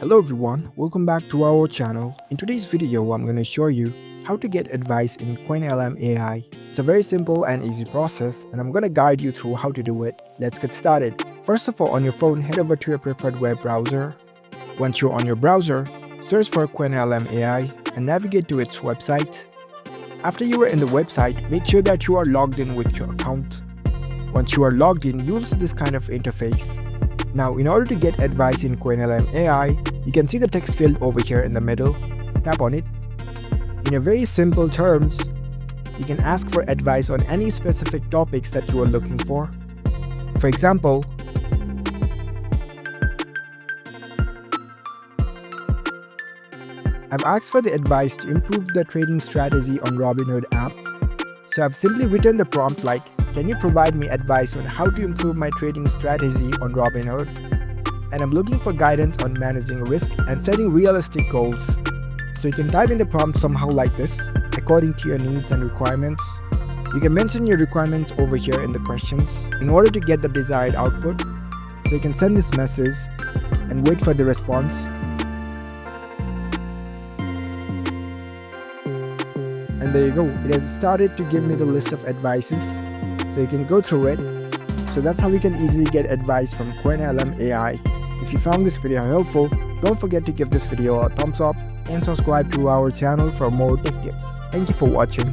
Hello everyone, welcome back to our channel. In today's video, I'm going to show you how to get advice in Qwenlm Ai. It's a very simple and easy process and I'm going to guide you through how to do it. Let's get started. First of all, on your phone, head over to your preferred web browser. Once you're on your browser, search for Qwenlm Ai and navigate to its website. After you are in the website, make sure that you are logged in with your account. Once you are logged in, you'll see this kind of interface. Now, in order to get advice in Qwenlm Ai, you can see the text field over here in the middle. Tap on it. In a very simple terms, you can ask for advice on any specific topics that you are looking for. For example, I've asked for the advice to improve the trading strategy on Robinhood app. So I've simply written the prompt like, can you provide me advice on how to improve my trading strategy on Robinhood? And I'm looking for guidance on managing risk and setting realistic goals. So you can type in the prompt somehow like this, according to your needs and requirements. You can mention your requirements over here in the questions in order to get the desired output. So you can send this message and wait for the response. And there you go, it has started to give me the list of advices. So you can go through it. So that's how we can easily get advice from Qwenlm Ai. If you found this video helpful, don't forget to give this video a thumbs up and subscribe to our channel for more tech tips. Thank you for watching.